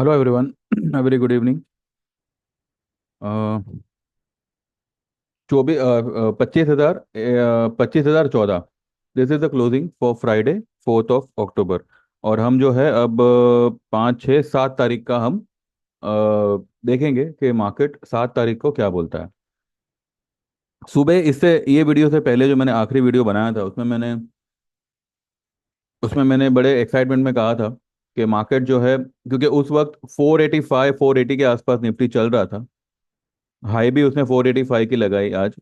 Hello everyone. Very good evening. 24 25,014। This is the closing for Friday 4 of October. और हम जो है अब 5 6 7 तारीख का हम देखेंगे कि मार्केट 7 तारीख को क्या बोलता है। सुबह इससे ये वीडियो से पहले जो मैंने आखिरी वीडियो बनाया था उसमें मैंने बड़े एक्साइटमेंट में कहा था कि मार्केट जो है, क्योंकि उस वक्त 485 480 के आसपास निफ्टी चल रहा था। हाई भी उसने 485 की लगाई आज।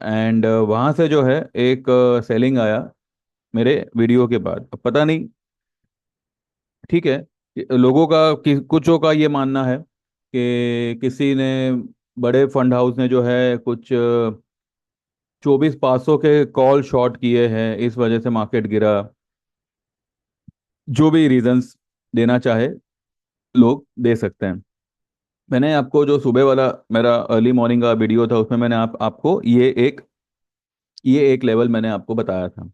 एंड वहां से जो है एक सेलिंग आया मेरे वीडियो के बाद। अब पता नहीं, ठीक है, लोगों का कुछों का ये मानना है कि किसी ने, बड़े फंड हाउस ने जो है कुछ 24,500 के कॉल शॉर्ट किए हैं, इस वजह से मार्केट गिरा। जो भी रीजंस देना चाहे लोग दे सकते हैं। मैंने आपको जो सुबह वाला मेरा अर्ली मॉर्निंग का वीडियो था उसमें मैंने आपको ये एक लेवल मैंने आपको बताया था।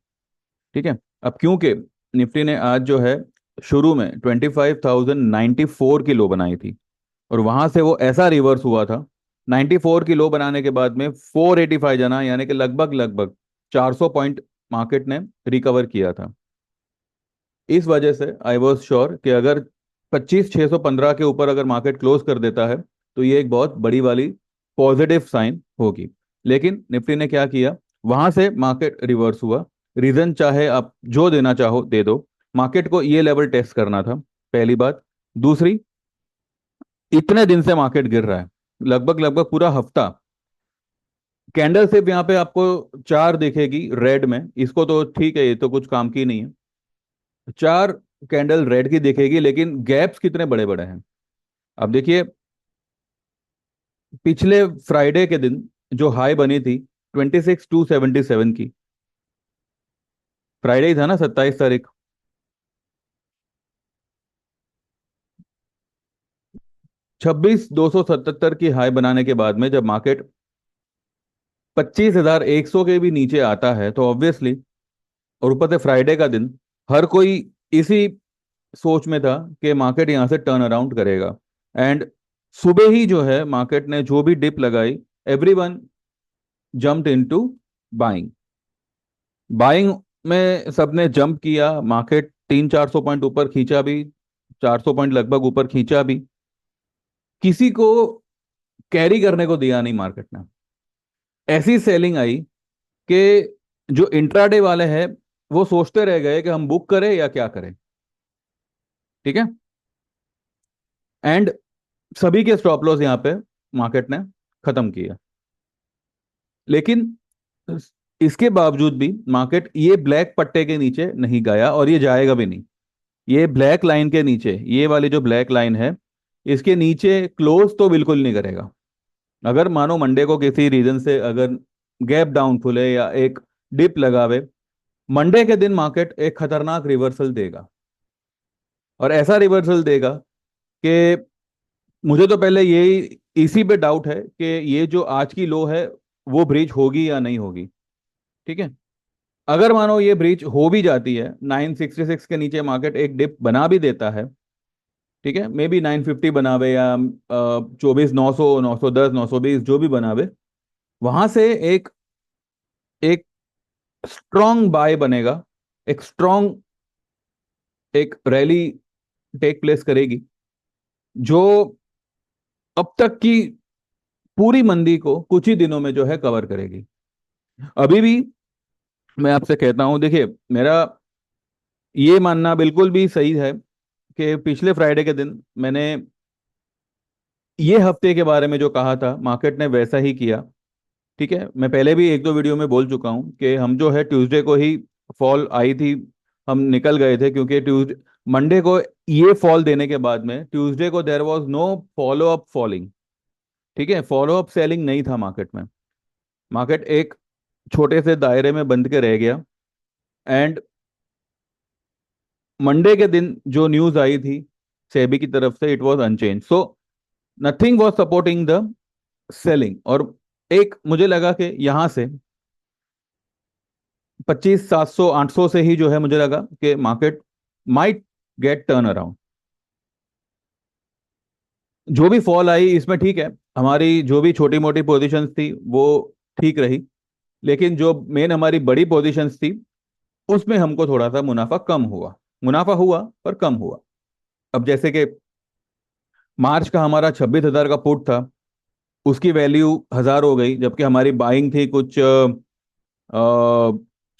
ठीक है। अब क्योंकि निफ्टी ने आज जो है शुरू में 25,094 की लो बनाई थी, और वहां से वो ऐसा रिवर्स हुआ था। 94 की लो बनाने के बाद में 485 जाना, यानी कि लगभग लगभग 400 पॉइंट मार्केट ने रिकवर किया था। इस वजह से आई वॉज श्योर कि अगर 25,615 के ऊपर अगर मार्केट क्लोज कर देता है तो ये एक बहुत बड़ी वाली पॉजिटिव साइन होगी। लेकिन निफ्टी ने क्या किया, वहां से मार्केट रिवर्स हुआ। रीजन चाहे आप जो देना चाहो दे दो, मार्केट को ये लेवल टेस्ट करना था, पहली बात। दूसरी, इतने दिन से मार्केट गिर रहा है, लगभग लगभग पूरा हफ्ता। कैंडल सिर्फ यहाँ पे आपको चार दिखेगी रेड में, इसको तो ठीक है, ये तो कुछ काम की नहीं है। चार कैंडल रेड की दिखेगी, लेकिन गैप्स कितने बड़े बड़े हैं। अब देखिए, पिछले फ्राइडे के दिन जो हाई बनी थी 26,277 की, फ्राइडे ही था ना, 27 तारीख। 26,277 की हाई बनाने के बाद में जब मार्केट 25,100 के भी नीचे आता है तो ऑब्वियसली, और ऊपर से फ्राइडे का दिन, हर कोई इसी सोच में था कि मार्केट यहां से टर्न अराउंड करेगा। एंड सुबह ही जो है मार्केट ने जो भी डिप लगाई, everyone jumped into buying. Buying में सबने जंप किया, मार्केट 300 400 पॉइंट ऊपर खींचा भी, 400 पॉइंट लगभग ऊपर खींचा भी। किसी को कैरी करने को दिया नहीं मार्केट ने। ऐसी सेलिंग आई कि जो इंट्राडे वाले हैं वो सोचते रह गए कि हम बुक करें या क्या करें। ठीक है। एंड सभी के स्टॉप लॉस यहाँ पे मार्केट ने खत्म किया। लेकिन इसके बावजूद भी मार्केट ये ब्लैक पट्टे के नीचे नहीं गया, और ये जाएगा भी नहीं। ये ब्लैक लाइन के नीचे, ये वाली जो ब्लैक लाइन है, इसके नीचे क्लोज तो बिल्कुल नहीं करेगा। अगर मानो मंडे को किसी रीजन से अगर गैप डाउन खुले या एक डिप लगावे, मंडे के दिन मार्केट एक खतरनाक रिवर्सल देगा। और ऐसा रिवर्सल देगा कि मुझे तो पहले यही इसी पे डाउट है कि ये जो आज की लो है वो ब्रीच होगी या नहीं होगी। ठीक है। अगर मानो ये ब्रीच हो भी जाती है, 966 के नीचे मार्केट एक डिप बना भी देता है, ठीक है, मे बी 950 बनावे या 24,900 910 920 जो भी बनावे, वहां से एक एक स्ट्रॉन्ग बाय बनेगा। एक स्ट्रॉन्ग एक रैली टेक प्लेस करेगी, जो अब तक की पूरी मंदी को कुछ ही दिनों में जो है कवर करेगी। अभी भी मैं आपसे कहता हूं, देखिए, मेरा ये मानना बिल्कुल भी सही है कि पिछले फ्राइडे के दिन मैंने ये हफ्ते के बारे में जो कहा था, मार्केट ने वैसा ही किया। ठीक है। मैं पहले भी एक दो वीडियो में बोल चुका हूं कि हम जो है ट्यूसडे को ही फॉल आई थी, हम निकल गए थे, क्योंकि ट्यूसडे मंडे को ये फॉल देने के बाद में ट्यूसडे को there was no follow up falling. ठीक है, फॉलो अप सेलिंग नहीं था मार्केट में। मार्केट एक छोटे से दायरे में बंद के रह गया। एंड मंडे के दिन जो न्यूज आई थी सेबी की तरफ से, it was unchange, so nothing was supporting the selling. और एक मुझे लगा कि यहां से 25,700 800 से ही जो है मुझे लगा कि market might get turn around. जो भी फॉल आई इसमें ठीक है, हमारी जो भी छोटी मोटी पोजीशंस थी वो ठीक रही, लेकिन जो मेन हमारी बड़ी पोजीशंस थी उसमें हमको थोड़ा सा मुनाफा कम हुआ। मुनाफा हुआ पर कम हुआ। अब जैसे कि मार्च का हमारा 26,000 का पुट था, उसकी वैल्यू 1,000 हो गई, जबकि हमारी बाइंग थी कुछ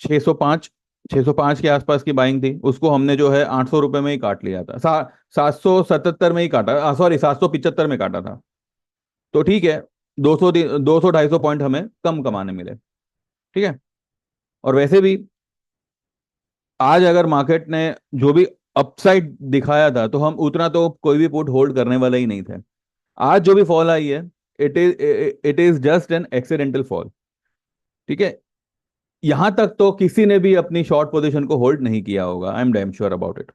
605, 605 के आसपास की बाइंग थी। उसको हमने जो है 800 रुपये में ही काट लिया था, 777 में ही काटा, सॉरी 775 में काटा था। तो ठीक है, 200 200 250 पॉइंट हमें कम कमाने मिले। ठीक है। और वैसे भी आज अगर मार्केट ने जो भी अपसाइड दिखाया था, तो हम उतना तो कोई भी पुट होल्ड करने वाला ही नहीं थे। आज जो भी फॉल आई है, it is just an accidental fall. ठीक है। यहां तक तो किसी ने भी अपनी शॉर्ट पोजीशन को होल्ड नहीं किया होगा, I am damn sure about it.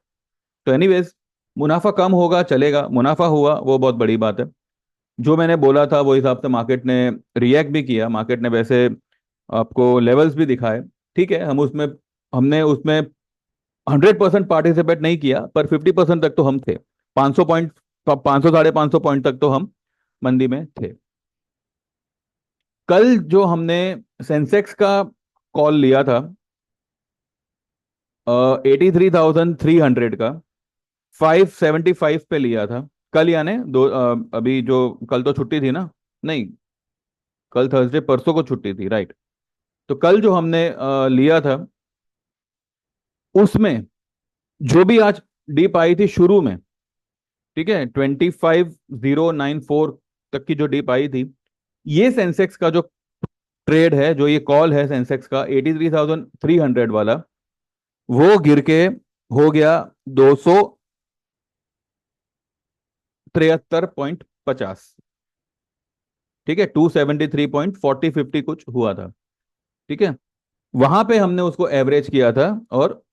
तो एनीवेज, मुनाफा कम होगा चलेगा, मुनाफा हुआ वो बहुत बड़ी बात है। जो मैंने बोला था वो हिसाब से मार्केट ने रिएक्ट भी किया। मार्केट ने वैसे आपको लेवल्स भी दिखाए। ठीक है, हमने उसमें 100% पार्टिसिपेट नहीं किया, पर 50% तक तो हम थे। 500 पॉइंट, 500 550 पॉइंट तक तो हम मंदी में थे। कल जो हमने सेंसेक्स का कॉल लिया था 83,300 का, 575 पे लिया था कल, यानी अभी जो कल तो छुट्टी थी ना, नहीं, कल थर्सडे, परसों को छुट्टी थी, राइट। तो कल जो हमने लिया था उसमें जो भी आज डीप आई थी शुरू में, ठीक है, 25,094 तक की जो डीप आई थी, ये सेंसेक्स का जो ट्रेड है, जो ये कॉल है सेंसेक्स का 83,300 वाला, वो गिर के हो गया 273.50। ठीक है, 273.40 50 कुछ हुआ था। ठीक है। वहां पे हमने उसको एवरेज किया था, और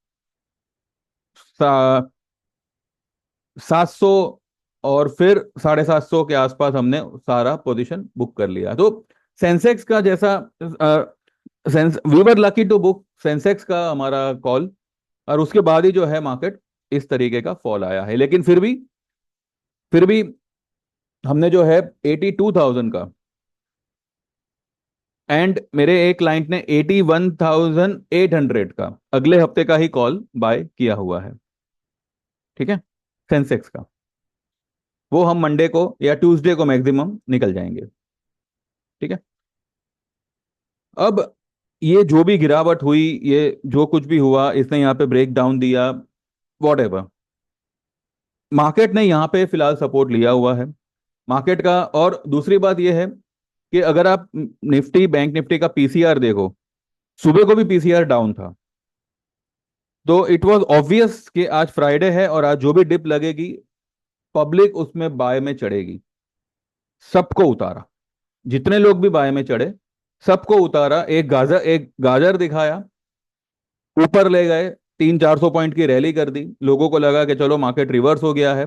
700 और फिर 750 के आसपास हमने सारा पोजीशन बुक कर लिया। तो सेंसेक्स का जैसा, since we were lucky to book Sensex का हमारा कॉल, और उसके बाद ही जो है मार्केट इस तरीके का फॉल आया है। लेकिन फिर भी हमने जो है 82,000 का, एंड मेरे एक क्लाइंट ने 81,800 का अगले हफ्ते का ही कॉल बाय किया हुआ है। ठीक है, सेंसेक्स का। वो हम मंडे को या ट्यूसडे को मैक्सिमम निकल जाएंगे। ठीक है। अब ये जो भी गिरावट हुई, ये जो कुछ भी हुआ, इसने यहाँ पे ब्रेक डाउन दिया, वॉट एवर, मार्केट ने यहाँ पे फिलहाल सपोर्ट लिया हुआ है मार्केट का। और दूसरी बात यह है कि अगर आप निफ्टी, बैंक निफ्टी का पीसीआर देखो, सुबह को भी पीसीआर डाउन था। तो इट वाज ऑब्वियस कि आज फ्राइडे है और आज जो भी डिप लगेगी, पब्लिक उसमें बाय में चढ़ेगी। सबको उतारा, जितने लोग भी बाय में चढ़े सबको उतारा। एक गाजर दिखाया, ऊपर ले गए, 300 400 पॉइंट की रैली कर दी। लोगों को लगा कि चलो मार्केट रिवर्स हो गया है।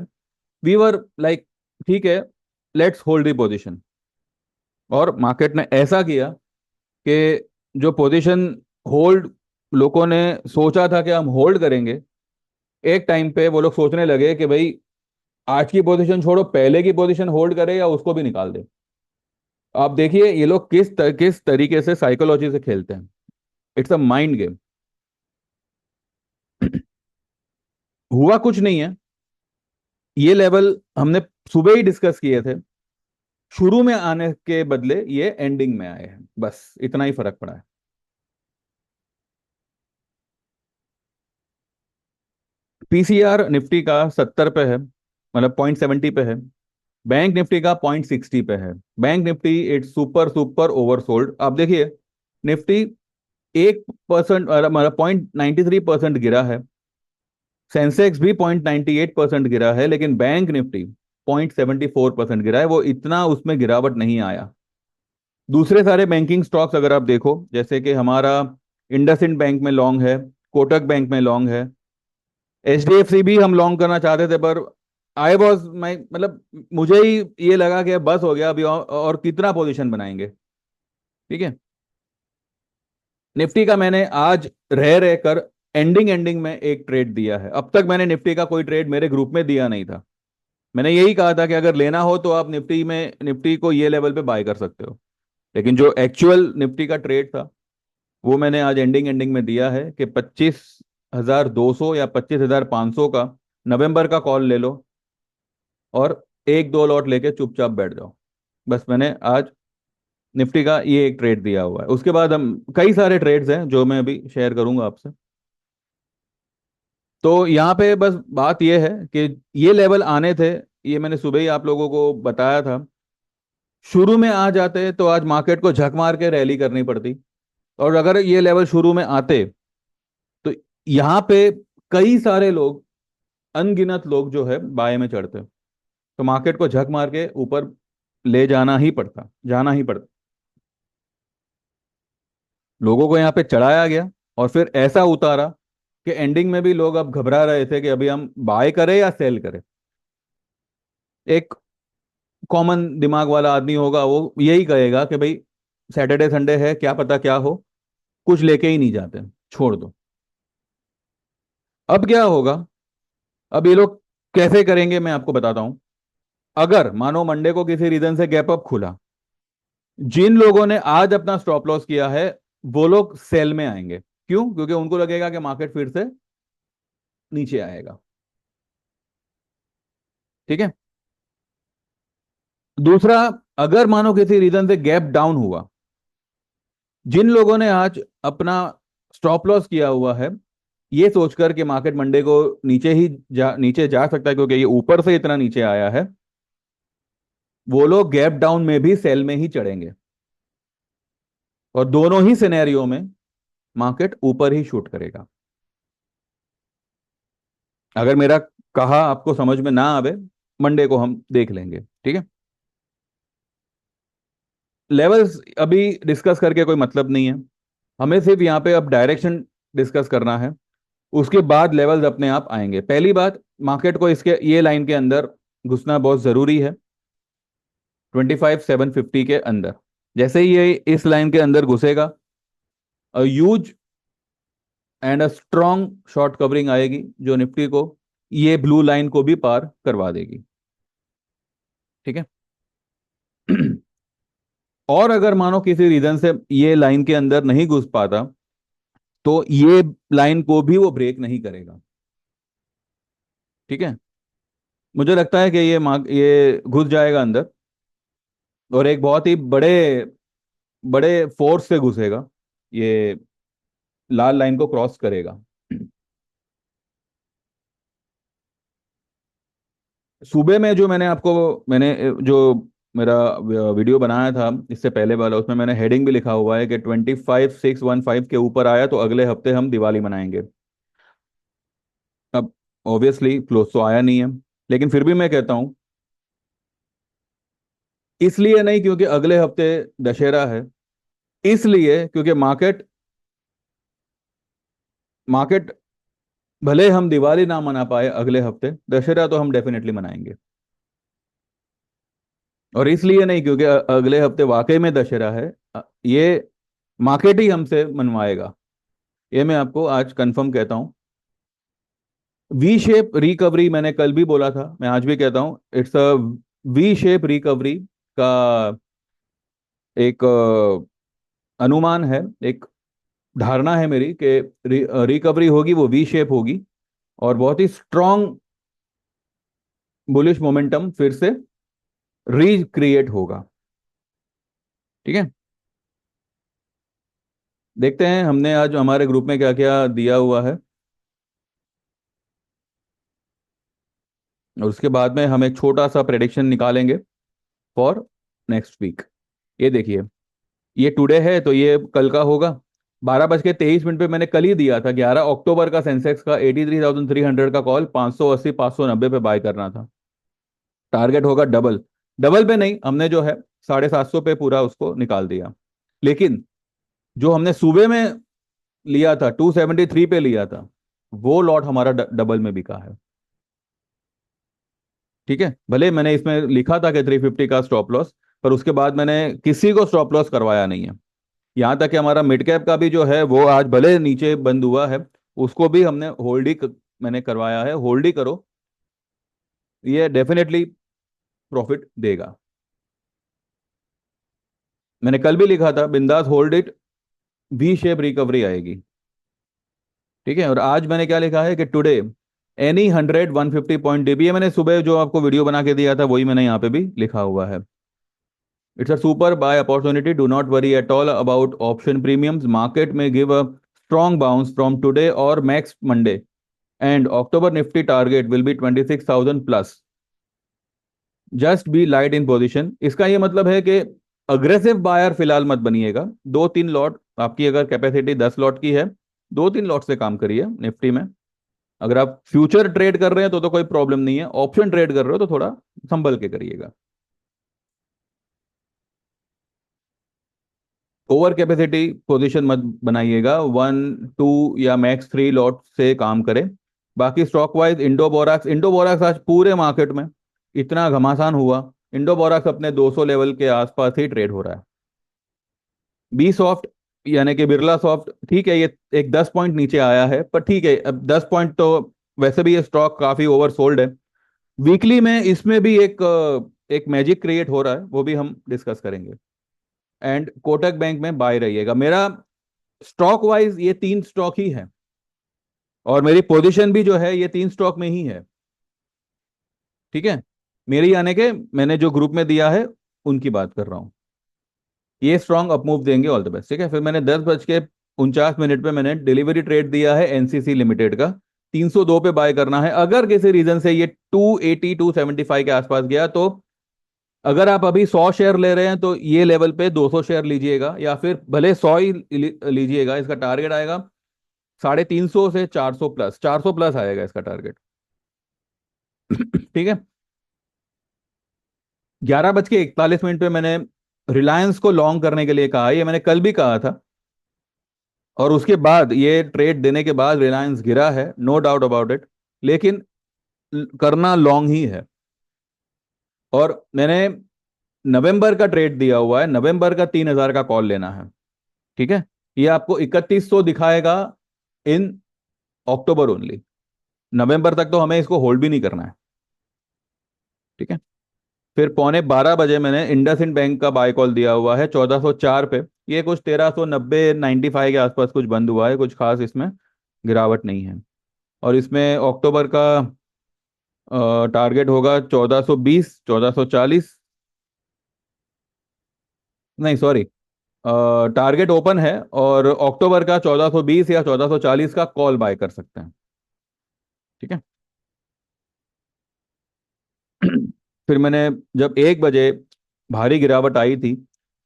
वी वर लाइक, ठीक है, लेट्स होल्ड दी पोजीशन। और मार्केट ने ऐसा किया कि जो पोजीशन होल्ड लोगों ने सोचा था कि हम होल्ड करेंगे, एक टाइम पे वो लोग सोचने लगे कि भाई आज की पोजीशन छोड़ो, पहले की पोजीशन होल्ड करे या उसको भी निकाल दे। आप देखिए ये लोग किस तरीके से साइकोलॉजी से खेलते हैं। It's a mind game. हुआ कुछ नहीं है। ये लेवल हमने सुबह ही डिस्कस किए थे, शुरू में आने के बदले ये एंडिंग में आए हैं, बस इतना ही फर्क पड़ा है। पीसीआर निफ्टी का 70 पे है, मतलब 0.70 पे है। बैंक निफ्टी का 0.60 पे है। Bank Nifty it's super super oversold. आप देखिए, निफ्टी 1%, मतलब 0.93% गिरा है। सेंसेक्स भी 0.98% गिरा है, लेकिन बैंक निफ्टी 0.74% गिरा है। वो इतना उसमें गिरावट नहीं आया। दूसरे सारे बैंकिंग स्टॉक्स अगर आप देखो, जैसे कि हमारा इंडसइंड बैंक में लॉन्ग है, कोटक बैंक में लॉन्ग है, एचडीएफसी भी हम लॉन्ग करना चाहते थे, पर आई वॉज मैं मतलब मुझे ही ये लगा कि बस हो गया अभी, और कितना पोजीशन बनाएंगे। ठीक है। निफ्टी का मैंने आज रह रह कर एंडिंग एंडिंग में एक ट्रेड दिया है। अब तक मैंने निफ्टी का कोई ट्रेड मेरे ग्रुप में दिया नहीं था। मैंने यही कहा था कि अगर लेना हो तो आप निफ्टी को ये लेवल पे बाय कर सकते हो। लेकिन जो एक्चुअल निफ्टी का ट्रेड था वो मैंने आज एंडिंग एंडिंग में दिया है कि 25,200 या 25,500 का नवंबर का कॉल ले लो और एक दो लॉट लेके चुपचाप बैठ जाओ। बस मैंने आज निफ्टी का ये एक ट्रेड दिया हुआ है। उसके बाद हम कई सारे ट्रेड्स हैं जो मैं अभी शेयर करूंगा आपसे। तो यहाँ पे बस बात ये है कि ये लेवल आने थे, ये मैंने सुबह ही आप लोगों को बताया था। शुरू में आ जाते तो आज मार्केट को झक मार के रैली करनी पड़ती, और अगर ये लेवल शुरू में आते तो यहाँ पे कई सारे लोग, अनगिनत लोग जो है बाय में चढ़ते, तो मार्केट को झक मार के ऊपर ले जाना ही पड़ता, जाना ही पड़ता। लोगों को यहाँ पे चढ़ाया गया और फिर ऐसा उतारा कि एंडिंग में भी लोग अब घबरा रहे थे कि अभी हम बाय करें या सेल करें। एक कॉमन दिमाग वाला आदमी होगा वो यही कहेगा कि भाई सैटरडे संडे है, क्या पता क्या हो, कुछ लेके ही नहीं जाते, छोड़ दो। अब क्या होगा, अब ये लोग कैसे करेंगे मैं आपको बताता हूं। अगर मानो मंडे को किसी रीजन से गैप अप खुला, जिन लोगों ने आज अपना स्टॉप लॉस किया है वो लोग सेल में आएंगे। क्यों? क्योंकि उनको लगेगा कि मार्केट फिर से नीचे आएगा। ठीक है। दूसरा, अगर मानो किसी रीजन से गैप डाउन हुआ, जिन लोगों ने आज अपना स्टॉप लॉस किया हुआ है ये सोचकर कि मार्केट मंडे को नीचे जा सकता है क्योंकि ये ऊपर से इतना नीचे आया है, वो लोग गैप डाउन में भी सेल में ही चढ़ेंगे, और दोनों ही सिनेरियो में मार्केट ऊपर ही शूट करेगा। अगर मेरा कहा आपको समझ में ना आवे, मंडे को हम देख लेंगे। ठीक है। लेवल्स अभी डिस्कस करके कोई मतलब नहीं है, हमें सिर्फ यहाँ पे अब डायरेक्शन डिस्कस करना है। उसके बाद लेवल्स अपने आप आएंगे। पहली बात, मार्केट को इसके ये लाइन के अंदर घुसना बहुत जरूरी है, 25,750 के अंदर। जैसे ही ये इस लाइन के अंदर घुसेगा, huge and a strong short covering आएगी जो निफ्टी को ये ब्लू लाइन को भी पार करवा देगी। ठीक है। और अगर मानो किसी रीजन से ये लाइन के अंदर नहीं घुस पाता तो ये लाइन को भी वो ब्रेक नहीं करेगा। ठीक है। मुझे लगता है कि ये घुस जाएगा अंदर और एक बहुत ही बड़े बड़े फोर्स से घुसेगा, ये लाल लाइन को क्रॉस करेगा। सुबह में जो मैंने जो मेरा वीडियो बनाया था इससे पहले वाला, उसमें मैंने हेडिंग भी लिखा हुआ है कि 25,615 के ऊपर आया तो अगले हफ्ते हम दिवाली मनाएंगे। अब ऑब्वियसली क्लोज तो आया नहीं है, लेकिन फिर भी मैं कहता हूं, इसलिए नहीं क्योंकि अगले हफ्ते दशहरा है, इसलिए क्योंकि मार्केट मार्केट भले हम दिवाली ना मना पाए अगले हफ्ते, दशहरा तो हम डेफिनेटली मनाएंगे। और इसलिए नहीं क्योंकि अगले हफ्ते वाकई में दशहरा है, ये मार्केट ही हमसे मनवाएगा। ये मैं आपको आज कंफर्म कहता हूं। वी शेप रिकवरी मैंने कल भी बोला था, मैं आज भी कहता हूं, it's a V shape recovery का एक अनुमान है, एक धारणा है मेरी कि रिकवरी होगी वो वी शेप होगी और बहुत ही स्ट्रांग बुलिश मोमेंटम फिर से रिक्रिएट होगा। ठीक है। देखते हैं हमने आज हमारे ग्रुप में क्या क्या दिया हुआ है, और उसके बाद में हम एक छोटा सा प्रेडिक्शन निकालेंगे फॉर नेक्स्ट वीक। ये देखिए, ये टुडे है तो ये कल का होगा। 12:23 पे मैंने कल ही दिया था 11 अक्टूबर का सेंसेक्स का 83,300 का कॉल, 580 590 पे बाय करना था। टारगेट होगा डबल। डबल पे नहीं, हमने जो है 750 पे पूरा उसको निकाल दिया। लेकिन जो हमने सुबह में लिया था 273 पे लिया था, वो लॉट हमारा डबल में बिका है। ठीक है। भले मैंने इसमें लिखा था कि 350 का स्टॉप लॉस, पर उसके बाद मैंने किसी को स्टॉप लॉस करवाया नहीं है। यहाँ तक कि हमारा मिड कैप का भी जो है वो आज भले नीचे बंद हुआ है, उसको भी हमने होल्ड ही मैंने करवाया है, होल्ड ही करो। ये डेफिनेटली प्रॉफिट देगा। मैंने कल भी लिखा था, बिंदास hold it, V shape recovery आएगी। ठीक है, और आज मैंने क्या लिखा है कि टुडे एनी 100 150 पॉइंट डिप, ये मैंने सुबह जो आपको वीडियो बना के दिया था वही मैंने यहाँ पे भी लिखा हुआ है। It's a super buy opportunity, do not worry at all about option premiums, market में give a strong bounce from today और next Monday, and October Nifty target will be 26,000 plus, just be light in position. इसका ये मतलब है कि aggressive buyer फिलहाल मत बनिएगा। 2 3 lot, आपकी अगर कैपेसिटी 10 लॉट की है, 2 3 लॉट से काम करिए निफ्टी में। अगर आप फ्यूचर ट्रेड कर रहे हैं तो कोई प्रॉब्लम नहीं है, ऑप्शन ट्रेड कर रहे हो तो थोड़ा संभल के करिएगा। ओवर कैपेसिटी पोजीशन मत बनाइएगा, 1 2 या मैक्स 3 लॉट से काम करें। बाकी stock wise Indo borax, Indo borax आज पूरे मार्केट में इतना घमासान हुआ, इंडो बोराक्स अपने 200 लेवल के आसपास ही ट्रेड हो रहा है। बी सॉफ्ट यानी कि बिरला सॉफ्ट, ठीक है, ये एक 10 पॉइंट नीचे आया है, पर ठीक है, अब 10 पॉइंट तो वैसे भी ये स्टॉक काफी ओवर सोल्ड है। वीकली में इसमें भी एक मैजिक क्रिएट हो रहा है, वो भी हम डिस्कस करेंगे। एंड कोटक बैंक में बाय रहिएगा। मेरा स्टॉक वाइज ये 3 स्टॉक ही है, और मेरी पोजीशन भी जो है ये 3 स्टॉक में ही है। ठीक है, मेरी यानी कि मैंने जो ग्रुप में दिया है उनकी बात कर रहा हूँ। ये स्ट्रांग अपमूव देंगे, ऑल द बेस्ट। ठीक है, फिर मैंने 10:49 पे मैंने डिलीवरी ट्रेड दिया है एनसीसी लिमिटेड का, 302 पे बाय करना है। अगर किसी रीजन से ये 280 275 के आसपास गया तो, अगर आप अभी 100 शेयर ले रहे हैं तो ये लेवल पे 200 शेयर लीजिएगा, या फिर भले 100 ही लीजिएगा। इसका टारगेट आएगा 350 से 400 प्लस, 400 प्लस आएगा इसका टारगेट। ठीक है, 11:41 पे मैंने रिलायंस को लॉन्ग करने के लिए कहा, ये मैंने कल भी कहा था, और उसके बाद ये ट्रेड देने के बाद रिलायंस गिरा है, नो डाउट अबाउट इट, लेकिन करना लॉन्ग ही है। और मैंने नवंबर का ट्रेड दिया हुआ है, नवंबर का 3,000 का कॉल लेना है। ठीक है, ये आपको 3100 दिखाएगा इन अक्टूबर ओनली। नवंबर तक तो हमें इसको होल्ड भी नहीं करना है। ठीक है, फिर 11:15 मैंने इंडसइंड बैंक का बाय कॉल दिया हुआ है 1404 पे। ये कुछ 1390 95 के आसपास कुछ बंद हुआ है, कुछ खास इसमें गिरावट नहीं है। और इसमें अक्टूबर का टारगेट होगा 1420 1440, नहीं सॉरी, टारगेट ओपन है, और अक्टूबर का 1420 या 1440 का कॉल बाय कर सकते हैं। ठीक है। फिर मैंने जब 1 बजे भारी गिरावट आई थी,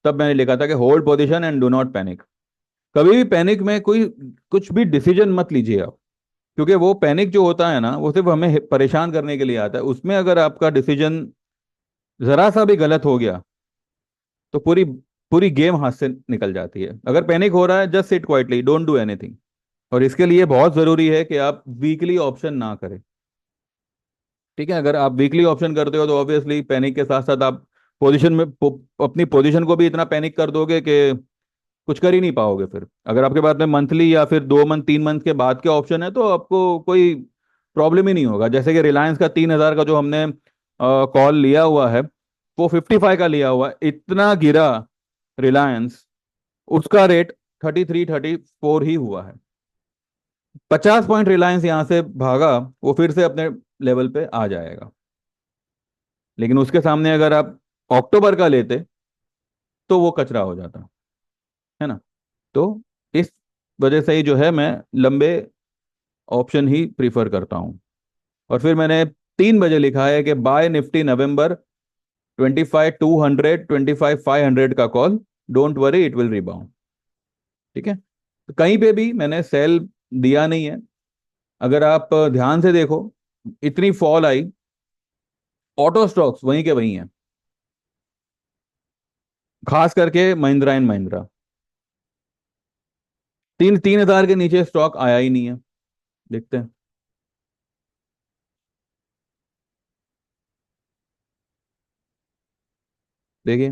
तब मैंने लिखा था कि hold position and do not panic. कभी भी पैनिक में कोई कुछ भी डिसीजन मत लीजिए आप, क्योंकि वो पैनिक जो होता है ना, वो सिर्फ हमें परेशान करने के लिए आता है। उसमें अगर आपका डिसीजन जरा सा भी गलत हो गया तो पूरी पूरी गेम हाथ से निकल जाती है। अगर पैनिक हो रहा है, just sit quietly, don't do anything. और इसके लिए बहुत जरूरी है कि आप वीकली ऑप्शन ना करें। ठीक है, अगर आप वीकली ऑप्शन करते हो तो ऑब्वियसली पैनिक के साथ साथ आप पोजीशन में अपनी पोजीशन को भी इतना पैनिक कर दोगे कि कुछ कर ही नहीं पाओगे। फिर अगर आपके पास में मंथली या फिर 2 मंथ 3 मंथ के बाद के ऑप्शन है तो आपको कोई प्रॉब्लम ही नहीं होगा। जैसे कि रिलायंस का 3,000 का जो हमने कॉल लिया हुआ है, वो 55 का लिया हुआ है, इतना गिरा रिलायंस, उसका रेट 33 34 ही हुआ है। 50 पॉइंट रिलायंस यहाँ से भागा, वो फिर से अपने लेवल पे आ जाएगा। लेकिन उसके सामने अगर आप अक्टूबर का लेते तो वो कचरा हो जाता, है ना। तो इस वजह से ही जो है मैं लंबे ऑप्शन ही प्रीफर करता हूँ। और फिर मैंने 3 बजे लिखा है कि बाय निफ्टी नवंबर 25 200 25 500 का call, don't worry it will rebound. ठीक है, तो कहीं पे भी मैंने सेल दिया नहीं है। अगर आप ध्यान से देखो, इतनी फॉल आई, ऑटो स्टॉक्स वहीं के वहीं हैं, खास करके महिंद्रा एंड महिंद्रा। 3,000 के नीचे स्टॉक आया ही नहीं है। देखते हैं, देखिए,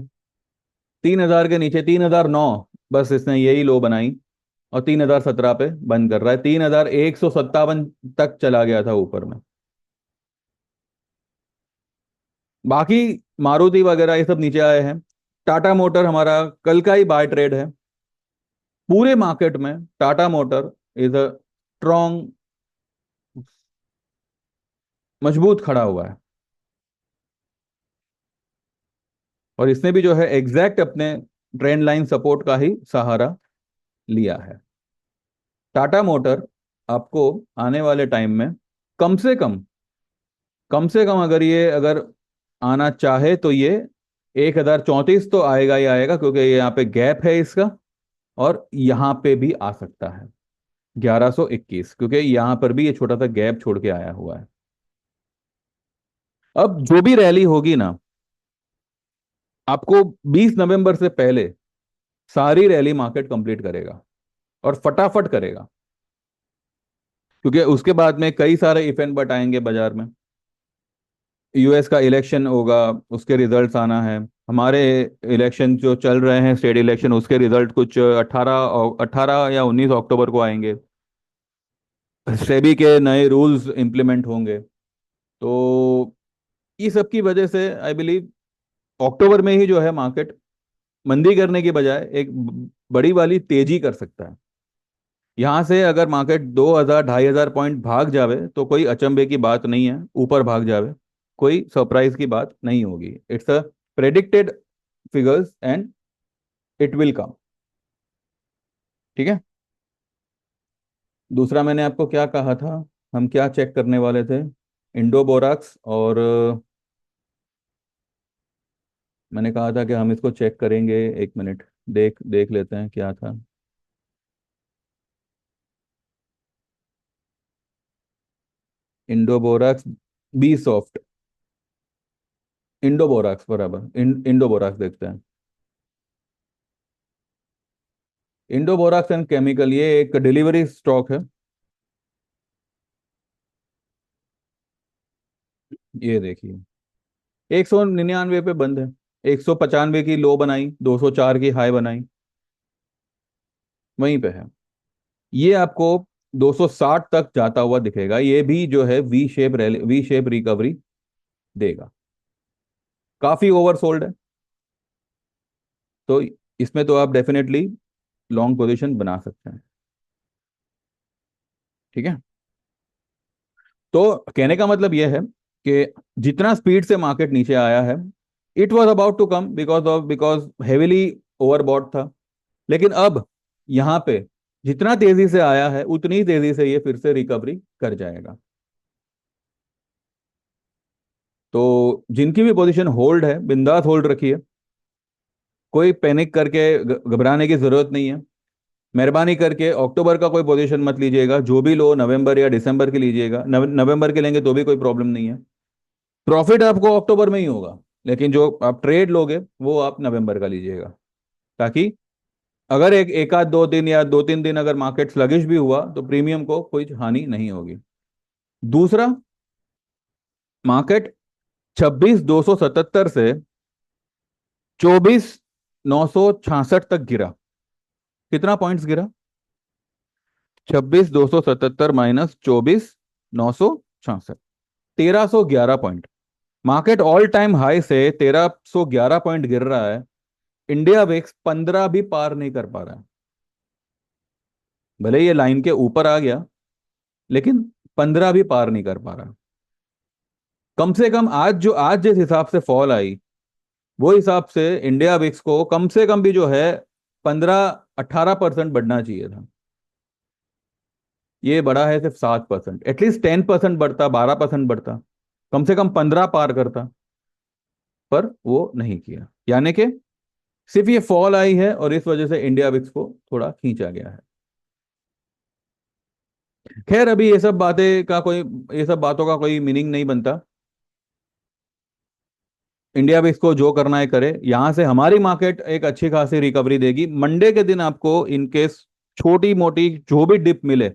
3,000 के नीचे 3,009, बस इसने यही लो बनाई, और 3,017 पे बंद कर रहा है। 3,157 तक चला गया था ऊपर में। बाकी मारुति वगैरह ये सब नीचे आए हैं। टाटा मोटर हमारा कल का ही बाय ट्रेड है। पूरे मार्केट में Tata motor is a strong, मजबूत खड़ा हुआ है। और इसने भी जो है एग्जैक्ट अपने ट्रेंड लाइन सपोर्ट का ही सहारा लिया है। टाटा मोटर आपको आने वाले टाइम में कम से कम, अगर आना चाहे तो ये 1034 तो आएगा ही आएगा, क्योंकि ये यहाँ पे गैप है इसका। और यहाँ पे भी आ सकता है 1121, क्योंकि यहाँ पर भी ये छोटा सा गैप छोड़ के आया हुआ है। अब जो भी रैली होगी ना, आपको 20 नवंबर से पहले सारी रैली मार्केट कंप्लीट करेगा, और फटाफट करेगा, क्योंकि उसके बाद में कई सारे इवेंट बट आएंगे बाजार में। यूएस का इलेक्शन होगा, उसके रिजल्ट्स आना है। हमारे इलेक्शन जो चल रहे हैं, स्टेट इलेक्शन, उसके रिजल्ट कुछ 18 या 19 अक्टूबर को आएंगे। सेबी के नए रूल्स इंप्लीमेंट होंगे। तो ये सब की वजह से आई बिलीव अक्टूबर में ही जो है मार्केट मंदी करने की बजाय एक बड़ी वाली तेजी कर सकता है। यहाँ से अगर मार्केट 2000 2500 पॉइंट भाग जावे तो कोई अचंभे की बात नहीं है, ऊपर भाग जावे कोई सरप्राइज की बात नहीं होगी। It's a predicted figures and it will come. ठीक है। दूसरा मैंने आपको क्या कहा था, हम क्या चेक करने वाले थे? इंडो बोराक्स, और मैंने कहा था कि हम इसको चेक करेंगे। एक मिनट, देख देख लेते हैं क्या था। इंडो बोराक्स, बी सॉफ्ट, इंडो बोराक्स बराबर, इंडो बोराक्स देखते हैं। इंडो बोराक्स एंड केमिकल, ये एक डिलीवरी स्टॉक है। ये देखिए 199 पे बंद है। 195 की लो बनाई, 204 की हाई बनाई, वहीं पे है। ये आपको 260 तक जाता हुआ दिखेगा। ये भी जो है V shape rally, V shape recovery देगा। काफी ओवरसोल्ड है, तो इसमें तो आप डेफिनेटली लॉन्ग पोजीशन बना सकते हैं। ठीक है। तो कहने का मतलब यह है कि जितना स्पीड से मार्केट नीचे आया है, it was about to come because heavily overbought था। लेकिन अब यहाँ पे जितना तेजी से आया है, उतनी ही तेजी से ये फिर से रिकवरी कर जाएगा। तो जिनकी भी पोजीशन होल्ड है, बिंदास होल्ड रखिए। कोई पैनिक करके घबराने की जरूरत नहीं है। मेहरबानी करके अक्टूबर का कोई पोजीशन मत लीजिएगा। जो भी लो नवंबर या दिसंबर के लीजिएगा। नवंबर के लेंगे तो भी कोई प्रॉब्लम नहीं है। प्रॉफिट आपको अक्टूबर में ही होगा, लेकिन जो आप ट्रेड लोगे वो आप नवंबर का लीजिएगा, ताकि अगर एक आध 2 दिन या 2-3 दिन अगर मार्केट स्लगिश भी हुआ तो प्रीमियम को कोई हानि नहीं होगी। दूसरा, मार्केट 26,277 से 24,966 तक गिरा। कितना पॉइंट्स गिरा? 26,277 minus 24,966, 1311 point. Market all time high से 1311 पॉइंट गिर रहा है। इंडिया विक्स 15 भी पार नहीं कर पा रहा है। भले ये लाइन के ऊपर आ गया, लेकिन 15 भी पार नहीं कर पा रहा। कम से कम आज जिस हिसाब से फॉल आई, वो हिसाब से इंडिया विक्स को कम से कम भी जो है 15-18% बढ़ना चाहिए था। ये बढ़ा है सिर्फ 7%। एटलीस्ट 10% बढ़ता, 12% बढ़ता, कम से कम 15 पार करता। पर वो नहीं किया, यानी कि सिर्फ ये फॉल आई है और इस वजह से इंडिया विक्स को थोड़ा खींचा गया है। खैर, अभी ये सब बातों का कोई मीनिंग नहीं बनता। इंडिया भी इसको जो करना है करे। यहां से हमारी मार्केट एक अच्छी खासी रिकवरी देगी। मंडे के दिन आपको इनकेस छोटी मोटी जो भी डिप मिले,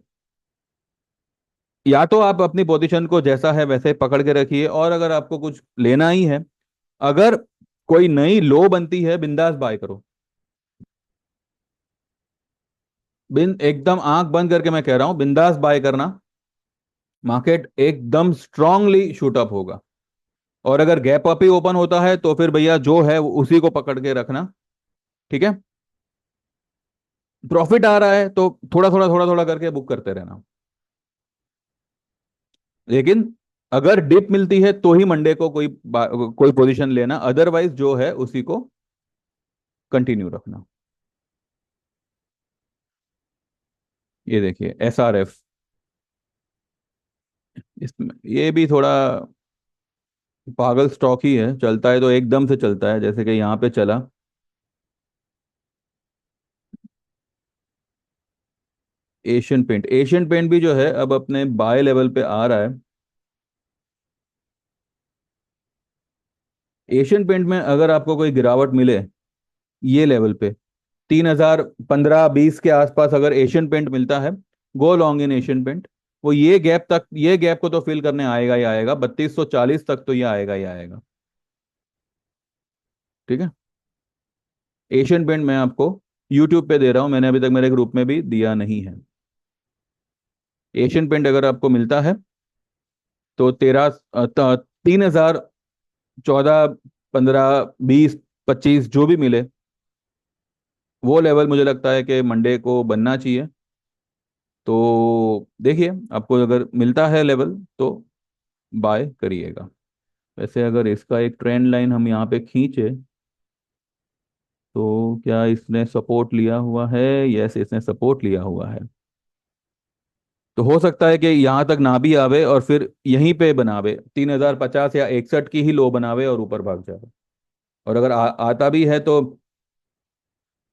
या तो आप अपनी पोजीशन को जैसा है वैसे पकड़ के रखिए, और अगर आपको कुछ लेना ही है, अगर कोई नई लो बनती है, बिंदास बाय करो। बिन एकदम आंख बंद करके मैं कह रहा हूं, बिंदास बाय करना। मार्केट एकदम स्ट्रांगली शूट अप होगा। और अगर गैप अप ही ओपन होता है तो फिर भैया जो है वो उसी को पकड़ के रखना। ठीक है, प्रॉफिट आ रहा है तो थोड़ा थोड़ा करके बुक करते रहना। लेकिन अगर डिप मिलती है तो ही मंडे को कोई पोजीशन लेना, अदरवाइज जो है उसी को कंटिन्यू रखना। ये देखिए SRF, इसमें ये भी थोड़ा पागल स्टॉक ही है, चलता है तो एकदम से चलता है, जैसे कि यहाँ पे चला। एशियन पेंट भी जो है अब अपने बाय लेवल पे आ रहा है। एशियन पेंट में अगर आपको कोई गिरावट मिले ये लेवल पे, 3015-20 के आसपास अगर एशियन पेंट मिलता है, go long in Asian Paint. वो ये गैप को तो फिल करने आएगा ही आएगा, 3240 तक तो ये आएगा ही आएगा। ठीक है, एशियन पेंट मैं आपको यूट्यूब पे दे रहा हूँ, मैंने अभी तक मेरे ग्रुप में भी दिया नहीं है। एशियन पेंट अगर आपको मिलता है तो 3014, 15, 20, 25 जो भी मिले, वो लेवल मुझे लगता है कि मंडे को बनना चाहिए। तो देखिए आपको अगर मिलता है लेवल तो बाय करिएगा। वैसे अगर इसका एक ट्रेंड लाइन हम यहाँ पे खींचे तो क्या इसने सपोर्ट लिया हुआ है? यस, इसने सपोर्ट लिया हुआ है। तो हो सकता है कि यहाँ तक ना भी आवे और फिर यहीं पे बनावे, 3050 या 61 की ही लो बनावे और ऊपर भाग जाए। और अगर आता भी है तो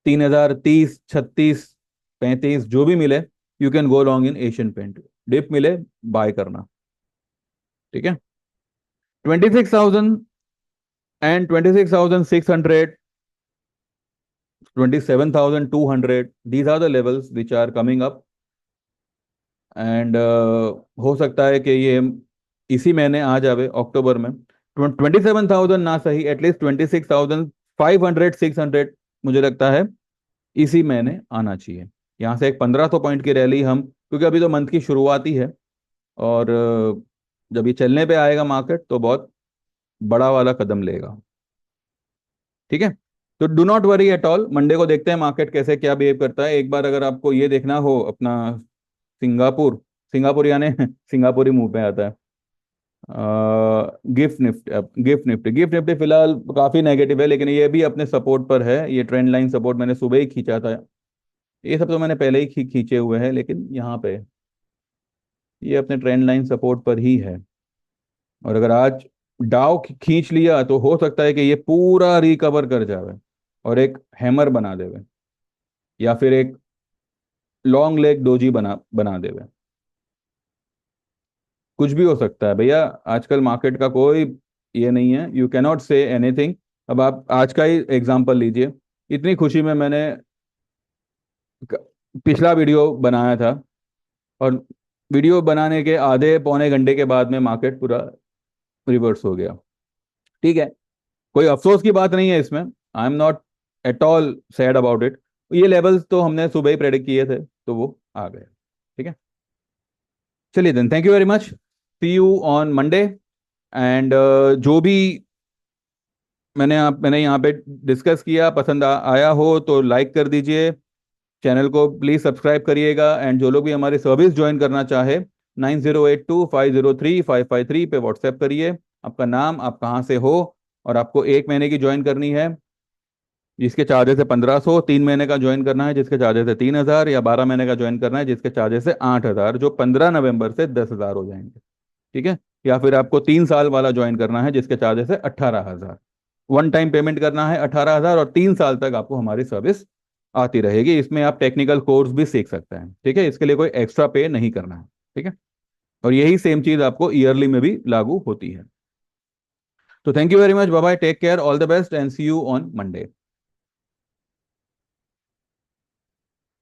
3030, 36, 35 जो भी मिले, you can go long in Asian Paint. Dip मिले, बाय करना। ठीक है, 26,000 and 26,600, 27,200, these are the levels which are coming up. And हो सकता है कि ये इसी महीने आ जावे अक्टूबर में। 27,000 ना सही, एटलीस्ट 26,500, 600 मुझे लगता है इसी महीने आना चाहिए। यहाँ से एक 1500 पॉइंट की रैली हम, क्योंकि अभी तो मंथ की शुरुआत ही है, और जब ये चलने पे आएगा मार्केट तो बहुत बड़ा वाला कदम लेगा। ठीक है, तो do not worry at all, Monday को देखते हैं मार्केट कैसे क्या बिहेव करता है। एक बार अगर आपको ये देखना हो अपना सिंगापुर, सिंगापुर यानी सिंगापुरी मुंह पे आता है। गिफ्ट निफ्टी फिलहाल काफी नेगेटिव है, लेकिन ये भी अपने सपोर्ट पर है। ये ट्रेंड लाइन सपोर्ट मैंने सुबह ही खींचा था, ये सब तो मैंने पहले ही खींचे हुए हैं, लेकिन यहाँ पे ये अपने ट्रेंड लाइन सपोर्ट पर ही है। और अगर आज डाउ खींच लिया तो हो सकता है कि ये पूरा रिकवर कर जावे और एक हैमर बना देवे, या फिर एक लॉन्ग लेग डोजी बना बना देवे। कुछ भी हो सकता है भैया, आजकल मार्केट का कोई ये नहीं है, यू कैनॉट से एनीथिंग। अब आप आज का ही एग्जांपल लीजिए, इतनी खुशी में मैंने क- पिछला वीडियो बनाया था, और वीडियो बनाने के आधे पौने घंटे के बाद में मार्केट पूरा रिवर्स हो गया। ठीक है, कोई अफसोस की बात नहीं है इसमें, I am not at all sad about it. ये लेवल्स तो हमने सुबह ही प्रेडिक्ट किए थे, तो वो आ गए। ठीक है, चलिए then, thank you very much, see you on Monday. And जो भी मैंने यहाँ पे डिस्कस किया पसंद आया हो तो लाइक कर दीजिए, चैनल को प्लीज़ सब्सक्राइब करिएगा। एंड जो लोग भी हमारी सर्विस ज्वाइन करना चाहे, 9082503553 पे व्हाट्सएप करिए, आपका नाम, आप कहाँ से हो, और आपको 1 महीने की ज्वाइन करनी है जिसके चार्जेस है 1500, 3 महीने का ज्वाइन करना है जिसके चार्जेस है 3000, या 12 महीने का ज्वाइन करना है जिसके चार्जेस है 8000, जो 15 नवंबर से 10,000 हो जाएंगे। ठीक है, या फिर आपको 3 साल वाला ज्वाइन करना है जिसके चार्जेस है 18,000। वन टाइम पेमेंट करना है 18,000, और 3 साल तक आपको हमारी सर्विस आती रहेगी। इसमें आप टेक्निकल कोर्स भी सीख सकते हैं। ठीक है, इसके लिए कोई एक्स्ट्रा पे नहीं करना है। ठीक है, और यही सेम चीज आपको ईयरली में भी लागू होती है। तो thank you very much, bye bye, take care, all the best, and see you on Monday.